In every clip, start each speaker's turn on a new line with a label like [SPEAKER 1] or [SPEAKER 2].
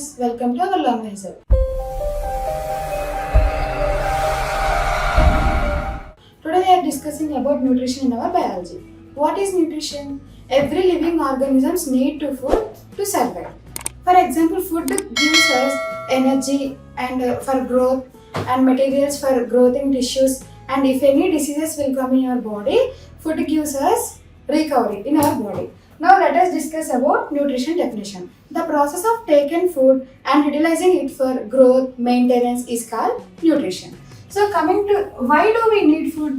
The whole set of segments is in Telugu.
[SPEAKER 1] listeners, welcome to our Learn Myself. Today we are discussing about nutrition in our biology. What is nutrition? Every living organisms need to food to survive. For example, food gives us energy and for growth and materials for growing tissues, and if any diseases will come in our body, food gives us recovery in our body. Now let us discuss about nutrition definition. The process of taking food and utilizing it for growth, maintenance is called nutrition. So coming to why do we need food?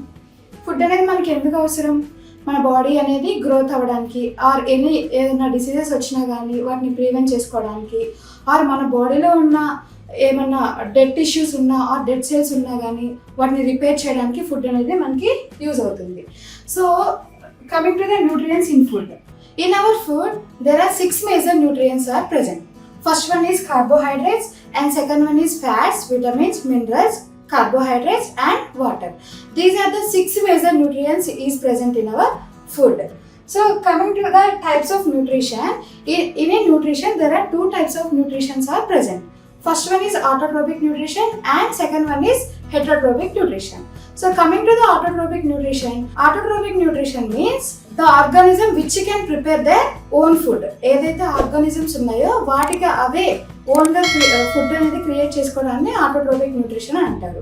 [SPEAKER 1] Food అనేది మనకి ఎందుకు అవసరం? మన బాడీ అనేది గ్రోత్ అవ్వడానికి, ఆర్ ఏదైనా డిసీజెస్ వచ్చినా కానీ వాటిని ప్రివెంట్ చేసుకోవడానికి, ఆర్ మన బాడీలో ఉన్న ఏమన్నా డెడ్ టిష్యూస్ ఉన్నా ఆర్ డెడ్ సెల్స్ ఉన్నా కానీ వాటిని రిపేర్ చేయడానికి ఫుడ్ అనేది మనకి యూజ్ అవుతుంది. So coming to the nutrients in food. In our food there are 6 major nutrients are present. First one is carbohydrates and second one is fats, vitamins, minerals, carbohydrates and water. These are the 6 major nutrients is present in our food. So coming to the types of nutrition, in a nutrition there are 2 types of nutritions are present. First one is autotrophic nutrition and second one is heterotrophic nutrition. So coming to the autotrophic nutrition means the organism which can prepare their own food. ఏదైతే ఆర్గానిజమ్స్ ఉన్నాయో వాటికి అవే ఓన్గా ఫుడ్ అనేది క్రియేట్ చేసుకోవడాన్ని ఆటోట్రోపిక్ న్యూట్రిషన్ అంటారు.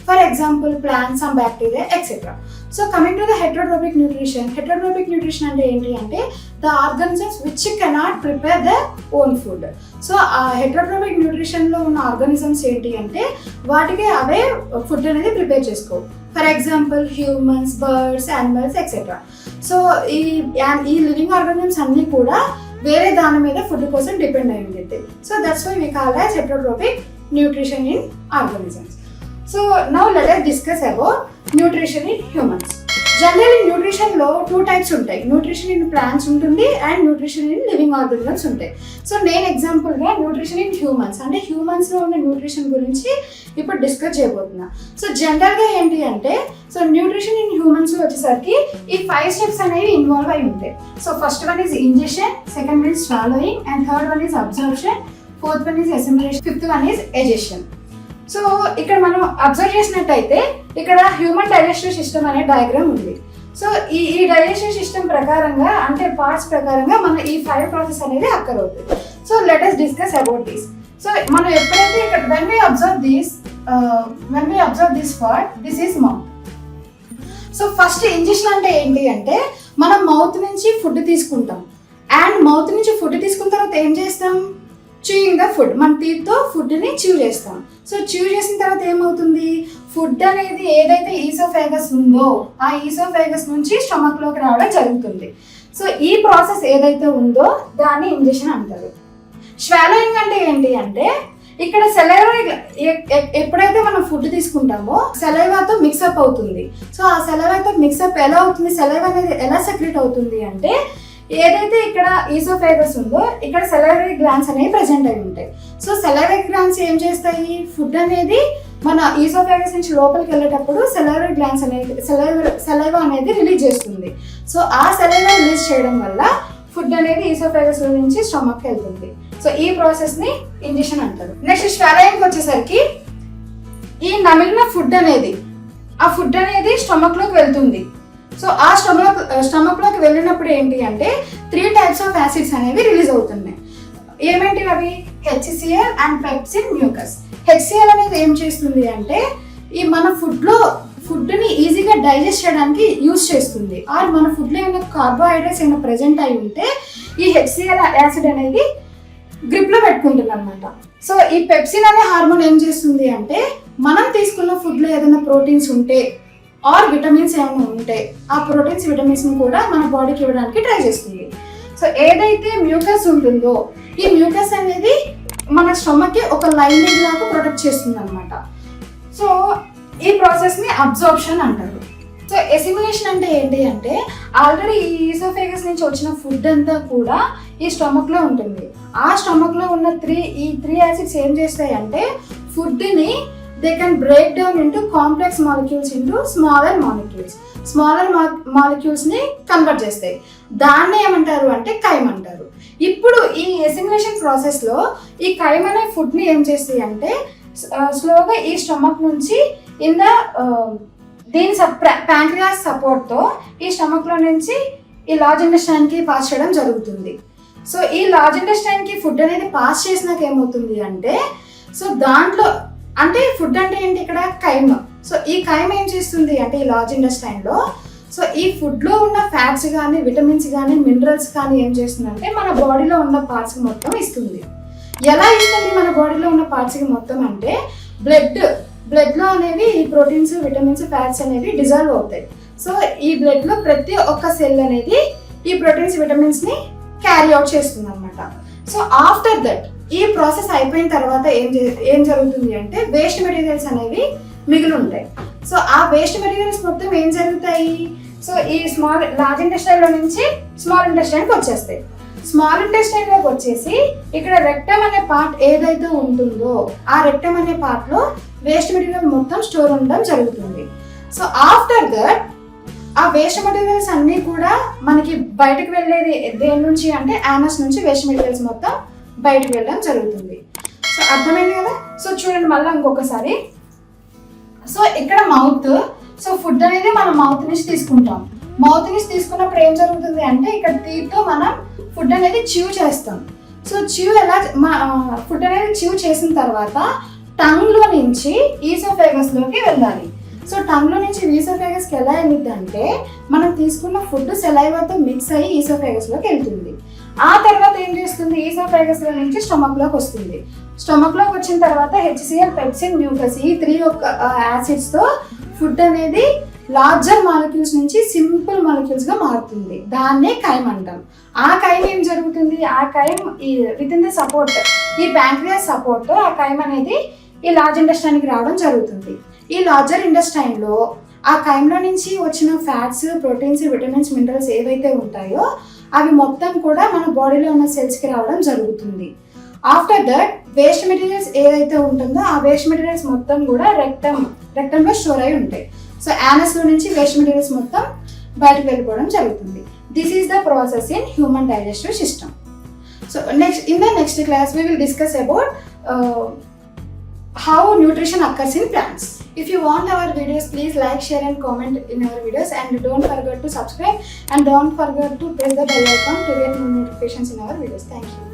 [SPEAKER 1] For example plants, some bacteria etcetera. So coming to the heterotrophic nutrition అంటే ఏంటి అంటే the organisms which cannot prepare the own food. So ఆ హెటరోట్రోపిక్ న్యూట్రిషన్లో ఉన్న ఆర్గానిజమ్స్ ఏంటి అంటే వాటికి అవే ఫుడ్ అనేది ప్రిపేర్ చేసుకోవు. For example humans, birds, animals etcetera. So ఈ లివింగ్ ఆర్గానిజమ్స్ అన్నీ కూడా వేరే దాని మీద ఫుడ్ కోసం డిపెండ్ అయి ఉంటుంది. So that's why we call as heterotrophic nutrition in organisms. So now let us discuss about nutrition in humans. Generally న్యూట్రిషన్లో 2 టైప్స్ ఉంటాయి. న్యూట్రిషన్ ఇన్ ప్లాంట్స్ ఉంటుంది and nutrition in living organisms ఉంటాయి. సో నేను ఎగ్జాంపుల్గా న్యూట్రిషన్ ఇన్ హ్యూమన్స్ అంటే హ్యూమన్స్లో ఉన్న న్యూట్రిషన్ గురించి ఇప్పుడు డిస్కస్ చేయబోతున్నా. సో జనరల్గా ఏంటి అంటే సో న్యూట్రిషన్ ఇన్ హ్యూమన్స్లో వచ్చేసరికి ఈ 5 స్టెప్స్ అనేవి ఇన్వాల్వ్ అయి ఉంటాయి. So first one is ingestion, second one is swallowing and third one is absorption, fourth one is assimilation, fifth one is egestion. So ఇక్కడ మనం అబ్జర్వ్ చేసినట్టయితే ఇక్కడ హ్యూమన్ డైజెస్టివ్ సిస్టమ్ అనే డయాగ్రామ్ ఉంది. సో ఈ డైజెస్టివ్ సిస్టమ్ ప్రకారంగా అంటే పార్ట్స్ ప్రకారంగా మన ఈ 5 ప్రాసెస్ అనేది అక్కర్ అవుతుంది. So let us discuss about this. So మనం ఎప్పుడైతే ఇక్కడ when we observe this part, this is mouth. So first ingestion అంటే ఏంటి అంటే మనం మౌత్ నుంచి ఫుడ్ తీసుకుంటాం అండ్ మౌత్ నుంచి ఫుడ్ తీసుకున్న తర్వాత ఏం చేస్తాం? చూయింగ్ ద ఫుడ్, మన టీత్తో ఫుడ్ని చ్యూ చేస్తాం. సో చ్యూ చేసిన తర్వాత ఏమవుతుంది? ఫుడ్ అనేది ఏదైతే ఈసోఫేగస్ ఉందో ఆ ఈసోఫేగస్ నుంచి స్టమక్లోకి రావడం జరుగుతుంది. సో ఈ ప్రాసెస్ ఏదైతే ఉందో దాన్ని ఇంజెషన్ అంటారు. స్వాలోయింగ్ అంటే ఏంటి అంటే ఇక్కడ సెలైవా ఎప్పుడైతే మనం ఫుడ్ తీసుకుంటామో సెలైవాతో మిక్సప్ అవుతుంది. సో ఆ సెలైవాతో మిక్సప్ ఎలా అవుతుంది? సెలైవా అనేది ఎలా సెక్రెట్ అవుతుంది అంటే ఏదైతే ఇక్కడ ఈసోఫేగస్ ఉందో ఇక్కడ సెలైవరీ గ్లాండ్స్ అనేవి ప్రెజెంట్ అయి ఉంటాయి. సో సెలైవరీ గ్లాండ్స్ ఏం చేస్తాయి? ఫుడ్ అనేది మన ఈసోఫేగస్ నుంచి లోపలికి వెళ్ళేటప్పుడు సెలైవరీ గ్లాండ్స్ అనేది సెలైవా అనేది రిలీజ్ చేస్తుంది. సో ఆ సెలైవా రిలీజ్ చేయడం వల్ల ఫుడ్ అనేది ఈసోఫేగస్ నుంచి స్టమక్కి వెళ్తుంది. సో ఈ ప్రాసెస్ని ఇంజెషన్ అంటారు. నెక్స్ట్ స్వాలోయింగ్కి వచ్చేసరికి ఈ నమిలిన ఫుడ్ అనేది స్టమక్లోకి వెళ్తుంది. సో ఆ స్టమక్లోకి వెళ్ళినప్పుడు ఏంటి అంటే 3 టైప్స్ ఆఫ్ యాసిడ్స్ అనేవి రిలీజ్ అవుతున్నాయి. ఏమేంటి అవి? HCl and pepsin, mucus. HCl అనేది ఏం చేస్తుంది అంటే ఈ మన ఫుడ్ని ఈజీగా డైజెస్ట్ చేయడానికి యూజ్ చేస్తుంది. ఆర్ మన ఫుడ్లో ఏమైనా కార్బోహైడ్రేట్స్ ఏమైనా ప్రెజెంట్ అయి ఉంటే ఈ HCl యాసిడ్ అనేది గ్రిప్లో పెట్టుకుంటుంది అనమాట. సో ఈ పెప్సిన్ అనే హార్మోన్ ఏం చేస్తుంది అంటే మనం తీసుకున్న ఫుడ్లో ఏదైనా ప్రోటీన్స్ ఉంటే ఆర్ విటమిన్స్ ఏమైనా ఉంటే ఆ ప్రోటీన్స్, విటమిన్స్ని కూడా మన బాడీకి ఇవ్వడానికి ట్రై చేస్తుంది. సో ఏదైతే మ్యూకస్ ఉంటుందో ఈ మ్యూకస్ అనేది మన స్టమక్కి ఒక లైనింగ్ లాగా ప్రొటెక్ట్ చేస్తుంది అనమాట. సో ఈ ప్రాసెస్ని అబ్జార్ప్షన్ అంటారు. సో ఎసిమిలేషన్ అంటే ఏంటి అంటే ఆల్రెడీ ఈ ఈసోఫేగస్ నుంచి వచ్చిన ఫుడ్ అంతా కూడా ఈ స్టమక్లో ఉంటుంది. ఆ స్టమక్లో ఉన్న ఈ త్రీ యాసిడ్స్ ఏం చేస్తాయి అంటే ఫుడ్ని they can break down into complex molecules into smaller molecules. Smaller మాలిక్యూల్స్ని కన్వర్ట్ చేస్తాయి. దాన్ని ఏమంటారు అంటే కైమ్ అంటారు. ఇప్పుడు ఈ ఎసిమిలేషన్ ప్రాసెస్లో ఈ కైమ్ అనే ఫుడ్ని ఏం చేస్తాయి అంటే స్లోగా ఈ స్టమక్ నుంచి దీని ప్యాంక్రియాస్ సపోర్ట్తో ఈ స్టమక్లో నుంచి ఈ లార్జ్ ఇంటెస్టైన్కి పాస్ చేయడం జరుగుతుంది. సో ఈ లార్జ్ ఇంటెస్టైన్కి ఫుడ్ అనేది పాస్ చేసినాక ఏమవుతుంది అంటే సో దాంట్లో అంటే ఫుడ్ అంటే ఏంటి ఇక్కడ కైమ్. సో ఈ కైమ్ ఏం చేస్తుంది అంటే ఈ లార్జ్ ఇంటెస్టైన్లో సో ఈ ఫుడ్లో ఉన్న ఫ్యాట్స్ కానీ విటమిన్స్ కానీ మినరల్స్ కానీ ఏం చేస్తుందంటే మన బాడీలో ఉన్న పార్ట్స్కి మొత్తం ఇస్తుంది. ఎలా ఇస్తుంది మన బాడీలో ఉన్న పార్ట్స్కి మొత్తం అంటే బ్లడ్లో అనేవి ఈ ప్రోటీన్స్ విటమిన్స్ ఫ్యాట్స్ అనేవి డిజాల్వ్ అవుతాయి. సో ఈ బ్లడ్లో ప్రతి ఒక్క సెల్ అనేది ఈ ప్రోటీన్స్ విటమిన్స్ని క్యారీ అవుట్ చేస్తుంది అనమాట. సో ఆఫ్టర్ దట్ ఈ ప్రాసెస్ అయిపోయిన తర్వాత ఏం జరుగుతుంది అంటే వేస్ట్ మెటీరియల్స్ అనేవి మిగిలి ఉంటాయి. సో ఆ వేస్ట్ మెటీరియల్స్ మొత్తం ఏం జరుగుతాయి సో ఈ లార్జ్ ఇంటెస్టైన్లో నుంచి స్మాల్ ఇంటెస్టైన్కి వచ్చేస్తాయి. స్మాల్ ఇంటెస్టైన్లోకి వచ్చేసి ఇక్కడ రెక్టమ్ అనే పార్ట్ ఏదైతే ఉంటుందో ఆ రెక్టమ్ అనే పార్ట్లో వేస్ట్ మెటీరియల్ మొత్తం స్టోర్ ఉండడం జరుగుతుంది. సో ఆఫ్టర్ దట్ ఆ వేస్ట్ మెటీరియల్స్ అన్నీ కూడా మనకి బయటకు వెళ్ళేది దేని నుంచి అంటే యానస్ నుంచి వేస్ట్ మెటీరియల్స్ మొత్తం బయటకు వెళ్ళడం జరుగుతుంది. సో అర్థమైంది కదా. సో చూడండి మళ్ళీ ఇంకొకసారి. సో ఇక్కడ మౌత్, సో ఫుడ్ అనేది మనం మౌత్ నుంచి తీసుకుంటాం. మౌత్ నుంచి తీసుకున్నప్పుడు ఏం జరుగుతుంది అంటే ఇక్కడ టీత్తో మనం ఫుడ్ అనేది చ్యూ చేస్తాం. సో ఫుడ్ అనేది చ్యూ చేసిన తర్వాత టంగ్లో నుంచి ఈసోఫేగస్లోకి వెళ్ళాలి. సో టంగ్లో నుంచి ఈసోఫేగస్కి ఎలా వెళ్ళింది అంటే మనం తీసుకున్న ఫుడ్ సెలైవాతో మిక్స్ అయ్యి ఈసోఫేగస్లోకి వెళ్తుంది. ఆ తర్వాత ఏం చేస్తుంది ఈసోఫేగస్లో నుంచి స్టమక్లోకి వస్తుంది. స్టమక్లోకి వచ్చిన తర్వాత HCl, పెప్సిన్, మ్యూకస్ ఈ 3 యాసిడ్స్తో ఫుడ్ అనేది లార్జర్ మాలిక్యూల్స్ నుంచి సింపుల్ మాలిక్యూల్స్గా మారుతుంది. దాన్నే కైమ్ అంటాం. ఆ కైమ్ ఏం జరుగుతుంది ఆ కైమ్ విత్ ఇన్ ద సపోర్ట్ ఈ ప్యాంక్రియాస్ సపోర్ట్తో ఆ కైమ్ అనేది ఈ లార్జ్ ఇంటెస్టైన్కి రావడం జరుగుతుంది. ఈ లార్జర్ ఇంటెస్టైన్లో ఆ కైమ్లో నుంచి వచ్చిన ఫ్యాట్స్ ప్రోటీన్స్ విటమిన్స్ మినరల్స్ ఏవైతే ఉంటాయో అవి మొత్తం కూడా మన బాడీలో ఉన్న సెల్స్కి రావడం జరుగుతుంది. ఆఫ్టర్ దట్ వేస్ట్ మెటీరియల్స్ ఏదైతే ఉంటుందో ఆ వేస్ట్ మెటీరియల్స్ మొత్తం కూడా రెక్టంలో స్టోర్ అయి ఉంటాయి. సో యానస్లో నుంచి వేస్ట్ మెటీరియల్స్ మొత్తం బయటకు వెళ్ళిపోవడం జరుగుతుంది. This is the process in human digestive system. So in the next class we will discuss about how nutrition occurs in plants. If you want our videos, please like, share and comment in our videos, and don't forget to subscribe and don't forget to press the bell icon to get notifications in our videos. Thank you.